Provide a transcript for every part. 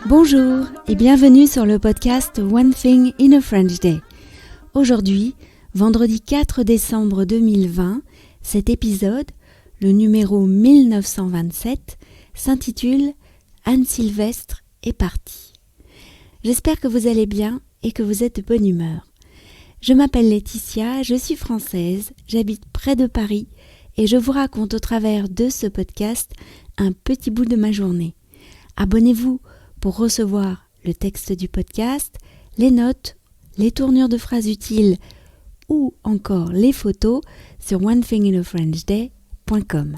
Bonjour et bienvenue sur le podcast One Thing in a French Day. Aujourd'hui, vendredi 4 décembre 2020, cet épisode, le numéro 1927, s'intitule « Anne-Sylvestre est partie ». J'espère que vous allez bien et que vous êtes de bonne humeur. Je m'appelle Laetitia, je suis française, j'habite près de Paris et je vous raconte au travers de ce podcast un petit bout de ma journée. Abonnez-vous pour recevoir le texte du podcast, les notes, les tournures de phrases utiles ou encore les photos sur onethinginafrenchday.com.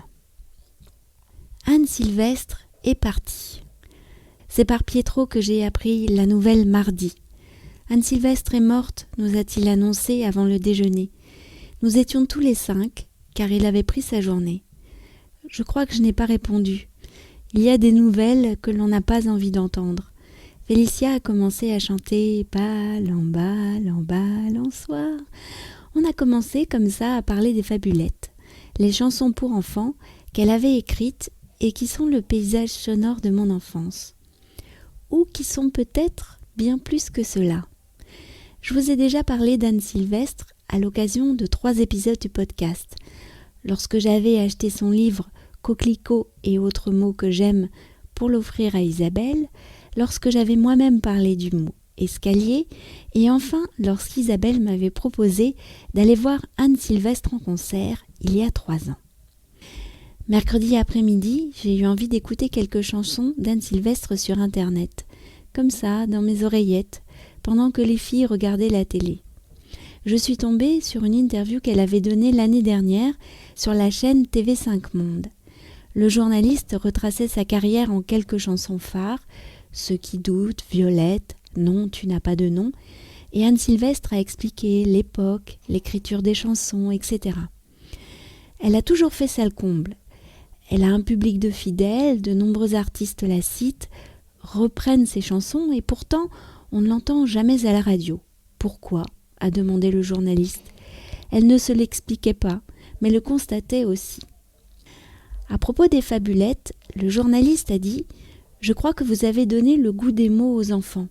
Anne-Sylvestre est partie. C'est par Pietro que j'ai appris la nouvelle mardi. Anne-Sylvestre est morte, nous a-t-il annoncé avant le déjeuner. Nous étions tous les 5, car il avait pris sa journée. Je crois que je n'ai pas répondu. Il y a des nouvelles que l'on n'a pas envie d'entendre. Félicia a commencé à chanter « balançoire ». On a commencé comme ça à parler des fabulettes, les chansons pour enfants qu'elle avait écrites et qui sont le paysage sonore de mon enfance. Ou qui sont peut-être bien plus que cela. Je vous ai déjà parlé d'Anne-Sylvestre à l'occasion de 3 épisodes du podcast. Lorsque j'avais acheté son livre Coquelicot et autres mots que j'aime pour l'offrir à Isabelle, lorsque j'avais moi-même parlé du mot escalier, et enfin lorsqu'Isabelle m'avait proposé d'aller voir Anne-Sylvestre en concert il y a 3 ans. Mercredi après-midi, j'ai eu envie d'écouter quelques chansons d'Anne-Sylvestre sur Internet, comme ça, dans mes oreillettes, pendant que les filles regardaient la télé. Je suis tombée sur une interview qu'elle avait donnée l'année dernière sur la chaîne TV5 Monde. Le journaliste retraçait sa carrière en quelques chansons phares, Ceux qui doutent, Violette, Non, tu n'as pas de nom, et Anne-Sylvestre a expliqué l'époque, l'écriture des chansons, etc. Elle a toujours fait ça le comble. Elle a un public de fidèles, de nombreux artistes la citent, reprennent ses chansons et pourtant on ne l'entend jamais à la radio. Pourquoi ? A demandé le journaliste. Elle ne se l'expliquait pas, mais le constatait aussi. À propos des fabulettes, le journaliste a dit « Je crois que vous avez donné le goût des mots aux enfants. »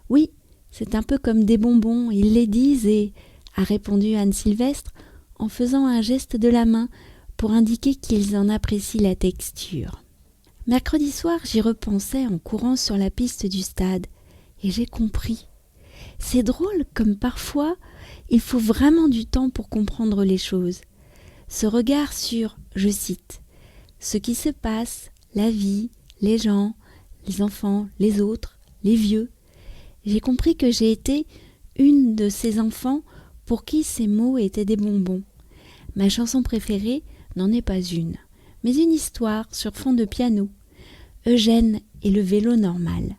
Oui, c'est un peu comme des bonbons, ils les disent et, a répondu Anne-Sylvestre en faisant un geste de la main pour indiquer qu'ils en apprécient la texture. Mercredi soir, j'y repensais en courant sur la piste du stade et j'ai compris. C'est drôle comme parfois, il faut vraiment du temps pour comprendre les choses. Ce regard sur, je cite, « ce qui se passe, la vie, les gens, les enfants, les autres, les vieux », j'ai compris que j'ai été une de ces enfants pour qui ces mots étaient des bonbons. Ma chanson préférée n'en est pas une, mais une histoire sur fond de piano. Eugène et le vélo normal.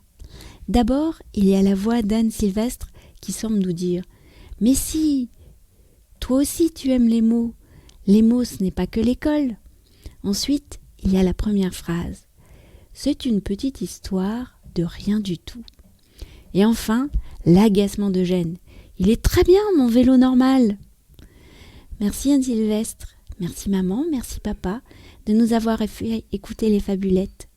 D'abord, il y a la voix d'Anne-Sylvestre qui semble nous dire « Mais si, toi aussi tu aimes les mots. Les mots, ce n'est pas que l'école. » Ensuite, il y a la première phrase. C'est une petite histoire de rien du tout. Et enfin, l'agacement d'Eugène. Il est très bien, mon vélo normal. Merci Anne-Sylvestre, merci maman, merci papa de nous avoir fait écouter les fabulettes.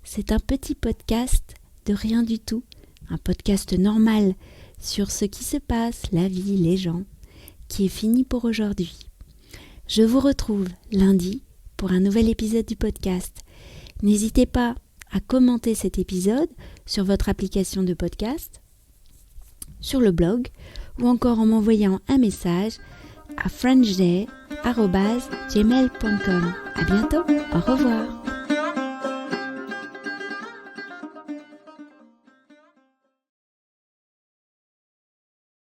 C'est un petit podcast de rien du tout, un podcast normal sur ce qui se passe, la vie, les gens, qui est fini pour aujourd'hui. Je vous retrouve lundi pour un nouvel épisode du podcast. N'hésitez pas à commenter cet épisode sur votre application de podcast, sur le blog ou encore en m'envoyant un message à frenchday@gmail.com. À bientôt, au revoir.